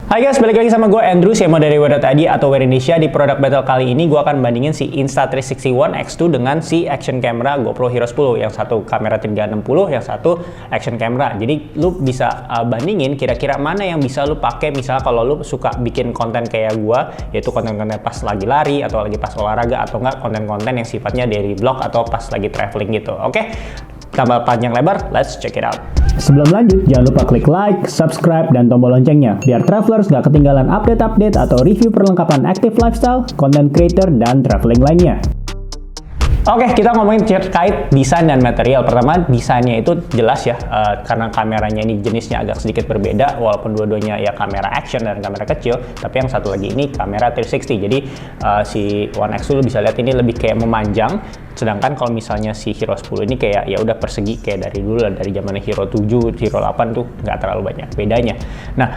Hai guys, balik lagi sama gue Andrew, CMO dari Wear.id atau Wear Indonesia. Di product battle kali ini gue akan bandingin si Insta360 One X2 dengan si action camera GoPro Hero 10. Yang satu kamera 360, yang satu action camera. Jadi lu bisa bandingin kira-kira mana yang bisa lu pakai. Misalnya kalau lu suka bikin konten kayak gue, yaitu konten-konten pas lagi lari atau lagi pas olahraga, atau enggak konten-konten yang sifatnya dari vlog atau pas lagi traveling gitu. Oke? Tambah panjang lebar, let's check it out. Sebelum lanjut, jangan lupa klik like, subscribe, dan tombol loncengnya biar travelers gak ketinggalan update-update atau review perlengkapan active lifestyle, content creator, dan traveling lainnya. Oke, kita ngomongin terkait desain dan material. Pertama, desainnya itu jelas ya, karena kameranya ini jenisnya agak sedikit berbeda, walaupun dua-duanya ya kamera action dan kamera kecil, tapi yang satu lagi ini kamera 360. Jadi si One X2 lu bisa lihat ini lebih kayak memanjang, sedangkan kalau misalnya si Hero 10 ini kayak ya udah persegi kayak dari dulu lah, dari zaman Hero 7, Hero 8 tuh nggak terlalu banyak bedanya. Nah,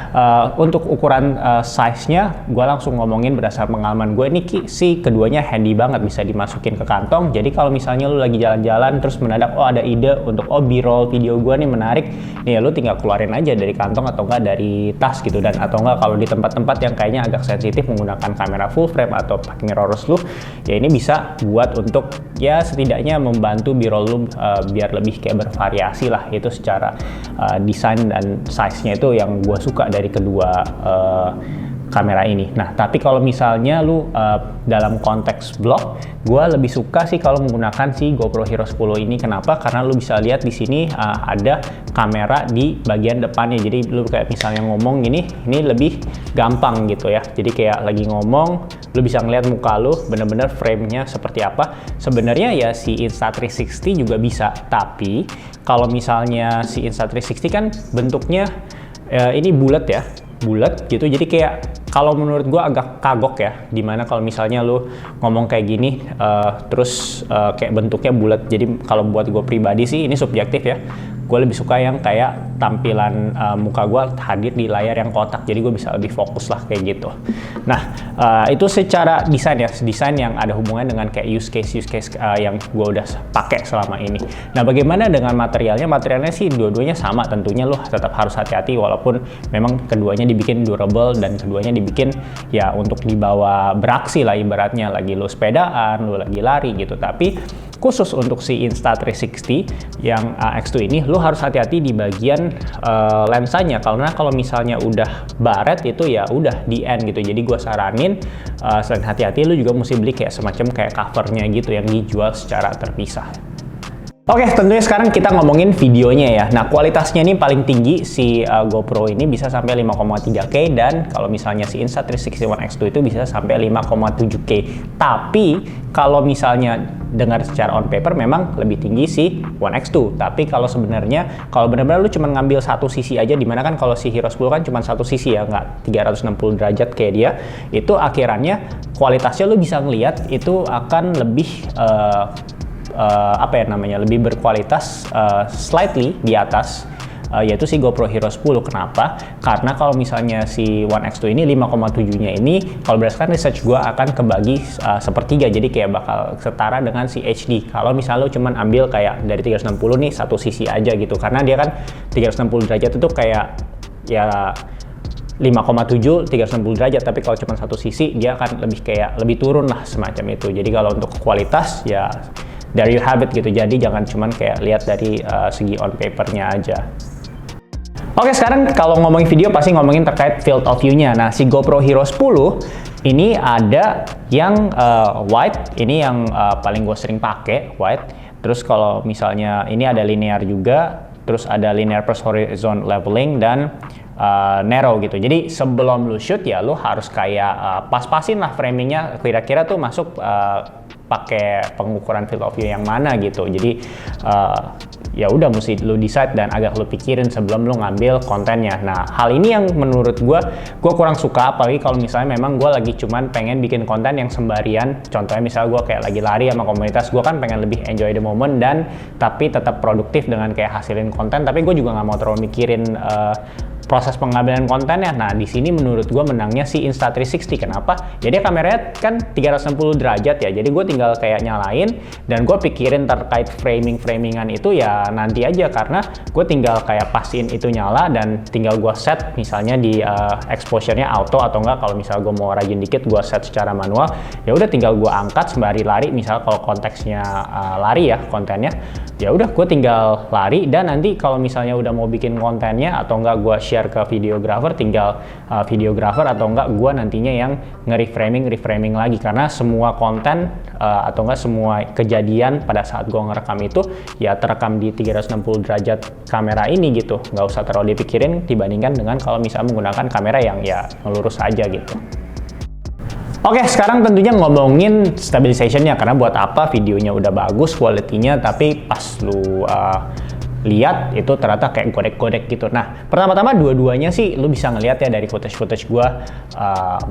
untuk ukuran size-nya, gue langsung ngomongin berdasarkan pengalaman gue, ini sih keduanya handy banget, bisa dimasukin ke kantong. Jadi kalau misalnya lu lagi jalan-jalan terus mendadak ada ide untuk B-roll video gue nih menarik, nih ya lu tinggal keluarin aja dari kantong atau enggak dari tas gitu. Dan atau enggak kalau di tempat-tempat yang kayaknya agak sensitif menggunakan kamera full frame atau pakai mirrorless lu, ya ini bisa buat untuk ya setidaknya membantu B-roll lu biar lebih kayak bervariasi lah. Itu secara desain dan size-nya itu yang gue suka dari kedua kamera ini. Nah, tapi kalau misalnya lu dalam konteks vlog, gue lebih suka sih kalau menggunakan si GoPro Hero 10 ini. Kenapa? Karena lu bisa lihat di sini ada kamera di bagian depannya. Jadi lu kayak misalnya ngomong gini, ini lebih gampang gitu ya. Jadi kayak lagi ngomong, lu bisa ngeliat muka lu, bener-bener frame-nya seperti apa. Sebenarnya ya si Insta360 juga bisa, tapi kalau misalnya si Insta360 kan bentuknya ini bulat ya, bulat gitu. Jadi kayak kalau menurut gue agak kagok ya, dimana kalau misalnya lu ngomong kayak gini terus kayak bentuknya bulat. Jadi kalau buat gue pribadi sih ini subjektif ya, gue lebih suka yang kayak tampilan muka gue hadir di layar yang kotak, jadi gue bisa lebih fokus lah kayak gitu. Nah, itu secara desain ya, desain yang ada hubungannya dengan kayak use case yang gue udah pakai selama ini. Nah, bagaimana dengan materialnya? Materialnya sih dua-duanya sama, tentunya lo tetap harus hati-hati, walaupun memang keduanya dibikin durable dan keduanya dibikin ya untuk dibawa beraksi lah, ibaratnya lagi lo sepedaan, lo lagi lari gitu. Tapi khusus untuk si Insta360 yang X2 ini, lo harus hati-hati di bagian lensanya, karena kalau misalnya udah baret itu ya udah di end gitu. Jadi gue saranin selain hati-hati, lo juga mesti beli kayak semacam kayak covernya gitu yang dijual secara terpisah. Oke, tentunya sekarang kita ngomongin videonya ya. Nah, kualitasnya ini paling tinggi si GoPro ini bisa sampai 5,3K, dan kalau misalnya si Insta360 One X2 itu bisa sampai 5,7K. Tapi kalau misalnya dengar secara on paper memang lebih tinggi si One X2. Tapi kalau sebenarnya kalau benar-benar lu cuma ngambil satu sisi aja, dimana kan kalau si Hero 10 kan cuma satu sisi ya, nggak 360 derajat kayak dia, itu akhirannya kualitasnya lu bisa ngelihat itu akan lebih apa ya namanya, lebih berkualitas slightly di atas yaitu si GoPro Hero 10. Kenapa? Karena kalau misalnya si One X2 ini 5,7-nya ini kalau berdasarkan research gue akan kebagi sepertiga, jadi kayak bakal setara dengan si HD. Kalau misalnya lo cuman ambil kayak dari 360 nih satu sisi aja gitu, karena dia kan 360 derajat itu kayak ya 5,7 360 derajat, tapi kalau cuma satu sisi dia akan lebih kayak lebih turun lah semacam itu. Jadi kalau untuk kualitas ya there you have it gitu. Jadi jangan cuman kayak lihat dari segi on papernya aja. Oke, sekarang kalau ngomongin video pasti ngomongin terkait field of view-nya. Nah, si GoPro Hero 10 ini ada yang wide, ini yang paling gue sering pakai, wide. Terus kalau misalnya ini ada linear juga, terus ada linear plus horizon leveling, dan narrow gitu. Jadi sebelum lu shoot ya lu harus kayak pas-pasin lah framingnya, kira-kira tuh masuk pakai pengukuran field of view yang mana gitu. Jadi ya udah mesti lu decide dan agak lu pikirin sebelum lu ngambil kontennya. Nah, hal ini yang menurut gue kurang suka, apalagi kalau misalnya memang gue lagi cuman pengen bikin konten yang sembarian. Contohnya misalnya gue kayak lagi lari sama komunitas, gue kan pengen lebih enjoy the moment dan tapi tetap produktif dengan kayak hasilin konten, tapi gue juga nggak mau terlalu mikirin proses pengambilan kontennya. Nah, di sini menurut gue menangnya si Insta360. Kenapa? Jadi kameranya kan 360 derajat ya. Jadi gue tinggal kayak nyalain dan gue pikirin terkait framingan itu ya nanti aja, karena gue tinggal kayak pastiin itu nyala dan tinggal gue set misalnya di exposure-nya auto, atau enggak kalau misalnya gue mau rajin dikit gue set secara manual. Ya udah tinggal gue angkat sembari lari, misal kalau konteksnya lari ya kontennya, ya udah gue tinggal lari, dan nanti kalau misalnya udah mau bikin kontennya atau enggak gue share ke videographer, tinggal videographer atau enggak gue nantinya yang nge-reframing lagi, karena semua konten atau enggak semua kejadian pada saat gue ngerekam itu ya terekam di 360 derajat kamera ini gitu, nggak usah terlalu dipikirin dibandingkan dengan kalau misalnya menggunakan kamera yang ya ngelurus aja gitu. Oke, sekarang tentunya ngomongin stabilization-nya, karena buat apa videonya udah bagus quality-nya tapi pas lu lihat itu ternyata kayak godek-godek gitu. Nah, pertama-tama dua-duanya sih lu bisa ngelihat ya dari footage gua.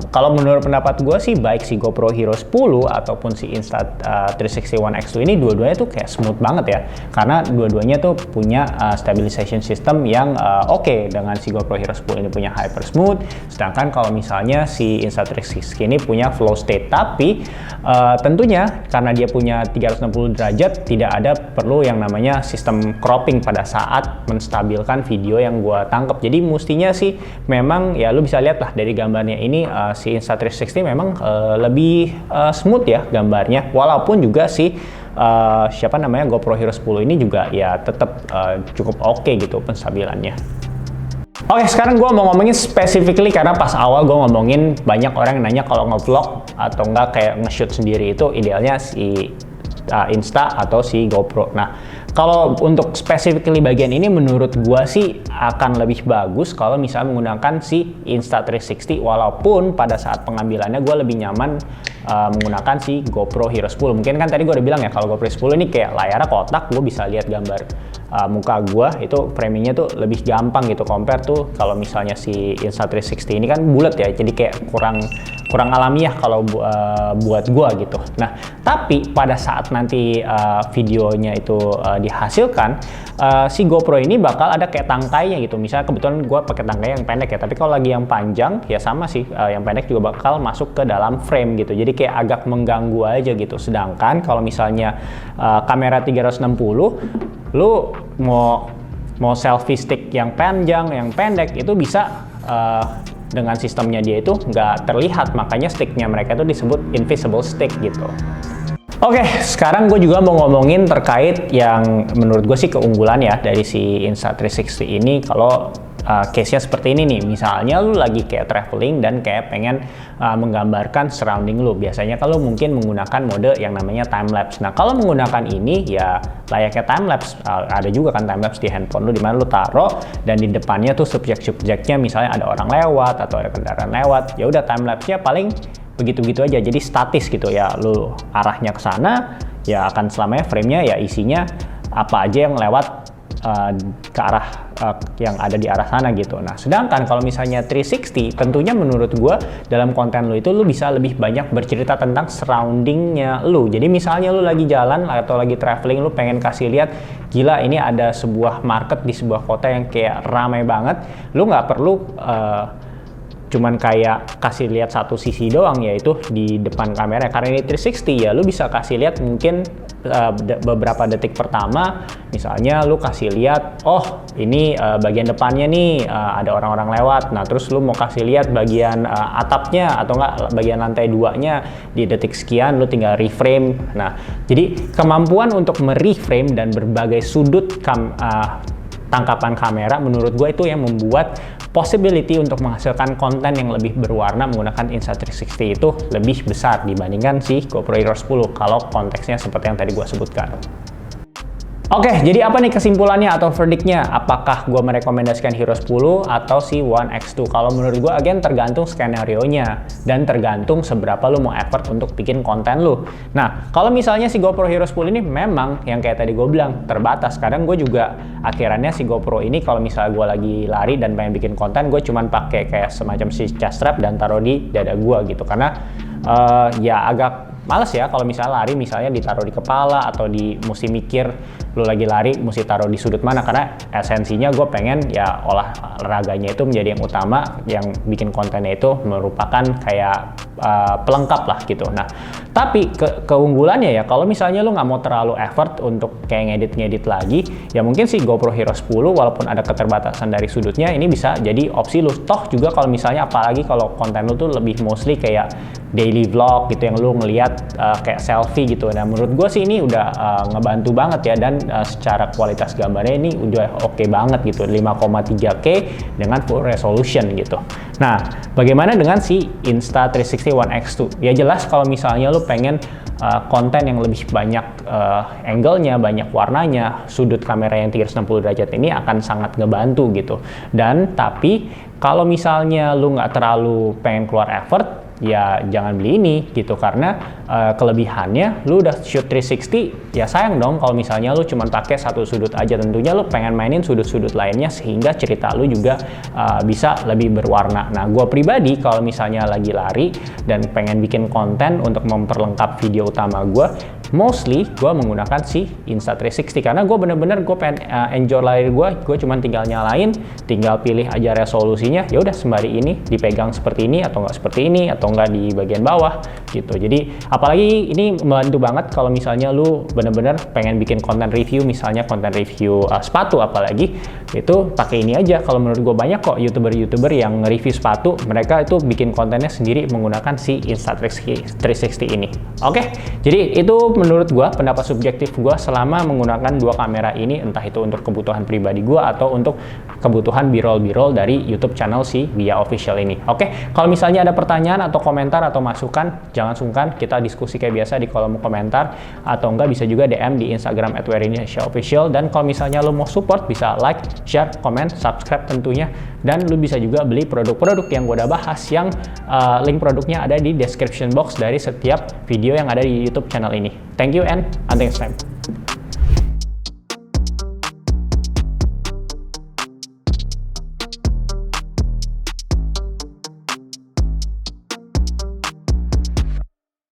Kalau menurut pendapat gua sih baik si GoPro Hero 10 ataupun si Insta360 ONE X2 ini dua-duanya tuh kayak smooth banget ya. Karena dua-duanya tuh punya stabilization system yang oke. Dengan si GoPro Hero 10 ini punya hyper smooth, sedangkan kalau misalnya si Insta360 ini punya flow state. Tapi tentunya karena dia punya 360 derajat, tidak ada perlu yang namanya sistem cropping pada saat menstabilkan video yang gua tangkap. Jadi mestinya sih memang ya lu bisa lihat lah dari gambarnya ini si Insta360 memang lebih smooth ya gambarnya, walaupun juga si GoPro Hero 10 ini juga ya tetap cukup oke gitu penstabilannya. Oke, sekarang gue mau ngomongin specifically karena pas awal gue ngomongin banyak orang yang nanya kalau nge-vlog atau enggak kayak nge-shoot sendiri itu idealnya si Insta atau si GoPro. Nah, kalau untuk specifically bagian ini menurut gua sih akan lebih bagus kalau misalnya menggunakan si Insta360, walaupun pada saat pengambilannya gua lebih nyaman menggunakan si GoPro Hero 10. Mungkin kan tadi gua udah bilang ya kalau GoPro 10 ini kayak layarnya kotak, gua bisa lihat gambar muka gua, itu framingnya tuh lebih gampang gitu compare tuh kalau misalnya si Insta360 ini kan bulat ya, jadi kayak kurang alamiah kalau buat gua gitu. Nah, tapi pada saat nanti videonya itu dihasilkan, si GoPro ini bakal ada kayak tangkainya gitu. Misalnya kebetulan gua pakai tangkai yang pendek ya, tapi kalau lagi yang panjang ya sama sih, yang pendek juga bakal masuk ke dalam frame gitu. Jadi kayak agak mengganggu aja gitu. Sedangkan kalau misalnya kamera 360, lu mau selfie stick yang panjang, yang pendek itu bisa dengan sistemnya dia itu nggak terlihat, makanya sticknya mereka itu disebut invisible stick gitu. Oke, sekarang gue juga mau ngomongin terkait yang menurut gue sih keunggulan ya dari si Insta360 ini. Kalau case-nya seperti ini nih, misalnya lu lagi kayak traveling dan kayak pengen menggambarkan surrounding lu. Biasanya kalau mungkin menggunakan mode yang namanya time-lapse. Nah, kalau menggunakan ini ya layaknya time-lapse, ada juga kan time-lapse di handphone lu, dimana lu taruh dan di depannya tuh subjek-subjeknya misalnya ada orang lewat atau ada kendaraan lewat, ya udah time-lapse-nya paling begitu-begitu aja, jadi statis gitu ya, lu arahnya ke sana ya akan selamanya frame-nya ya isinya apa aja yang lewat ke arah yang ada di arah sana gitu. Nah, sedangkan kalau misalnya 360 tentunya menurut gue dalam konten lu itu lu bisa lebih banyak bercerita tentang surroundingnya lu. Jadi misalnya lu lagi jalan atau lagi traveling, lu pengen kasih lihat gila ini ada sebuah market di sebuah kota yang kayak ramai banget, lu nggak perlu cuman kayak kasih lihat satu sisi doang, yaitu di depan kamera. Karena ini 360 ya lu bisa kasih lihat mungkin beberapa detik pertama, misalnya lu kasih lihat oh ini bagian depannya nih ada orang-orang lewat. Nah, terus lu mau kasih lihat bagian atapnya atau enggak bagian lantai 2-nya di detik sekian, lu tinggal reframe. Nah, jadi kemampuan untuk mereframe dan berbagai sudut tangkapan kamera menurut gue itu yang membuat possibility untuk menghasilkan konten yang lebih berwarna menggunakan Insta360 itu lebih besar dibandingkan si GoPro Hero 10 kalau konteksnya seperti yang tadi gue sebutkan. Oke, jadi apa nih kesimpulannya atau verdictnya? Apakah gue merekomendasikan Hero 10 atau si One X2? Kalau menurut gue, again tergantung skenario-nya dan tergantung seberapa lu mau effort untuk bikin konten lu. Nah, kalau misalnya si GoPro Hero 10 ini memang yang kayak tadi gue bilang terbatas. Kadang gue juga akhirannya si GoPro ini kalau misalnya gue lagi lari dan pengen bikin konten, gue cuman pakai kayak semacam si chest strap dan taruh di dada gue gitu. Karena ya agak males ya kalau misalnya lari misalnya ditaruh di kepala atau mesti mikir lu lagi lari mesti taruh di sudut mana, karena esensinya gue pengen ya olahraganya itu menjadi yang utama, yang bikin kontennya itu merupakan kayak pelengkap lah gitu. Nah, tapi keunggulannya ya kalau misalnya lu nggak mau terlalu effort untuk kayak ngedit lagi, ya mungkin sih GoPro Hero 10 walaupun ada keterbatasan dari sudutnya, ini bisa jadi opsi lu. Toh juga kalau misalnya apalagi kalau konten lu tuh lebih mostly kayak daily vlog gitu yang lu ngelihat kayak selfie gitu. Nah, menurut gue sih ini udah ngebantu banget ya, dan secara kualitas gambarnya ini udah oke banget gitu, 5,3K dengan full resolution gitu. Nah, bagaimana dengan si Insta360 One X2? Ya jelas kalau misalnya lu pengen konten yang lebih banyak angle-nya, banyak warnanya, sudut kamera yang 360 derajat ini akan sangat ngebantu gitu. Dan tapi kalau misalnya lu nggak terlalu pengen keluar effort, ya jangan beli ini gitu, karena kelebihannya lu udah shoot 360, ya sayang dong kalau misalnya lu cuma pakai satu sudut aja. Tentunya lu pengen mainin sudut-sudut lainnya sehingga cerita lu juga bisa lebih berwarna. Nah, gue pribadi kalau misalnya lagi lari dan pengen bikin konten untuk memperlengkap video utama gue, mostly gue menggunakan si Insta360 karena gue bener-bener gue pengen enjoy lari gue cuma tinggal nyalain, tinggal pilih aja resolusinya, ya udah sembari ini dipegang seperti ini atau enggak seperti ini atau enggak di bagian bawah gitu. Jadi apalagi ini membantu banget kalau misalnya lu bener-bener pengen bikin konten review, misalnya konten review sepatu, apalagi itu pakai ini aja. Kalau menurut gue banyak kok youtuber yang nge-review sepatu, mereka itu bikin kontennya sendiri menggunakan si Insta360 ini. Oke, jadi itu menurut gue pendapat subjektif gue selama menggunakan dua kamera ini, entah itu untuk kebutuhan pribadi gue atau untuk kebutuhan b-roll dari YouTube channel si Via Official ini. Oke, kalau misalnya ada pertanyaan atau komentar atau masukan, jangan sungkan kita diskusi kayak biasa di kolom komentar, atau enggak bisa juga DM di Instagram @werinesiaofficial. Dan kalau misalnya lo mau support, bisa like, share, komen, subscribe tentunya, dan lo bisa juga beli produk-produk yang gue udah bahas, yang link produknya ada di description box dari setiap video yang ada di YouTube channel ini. Thank you and until next time.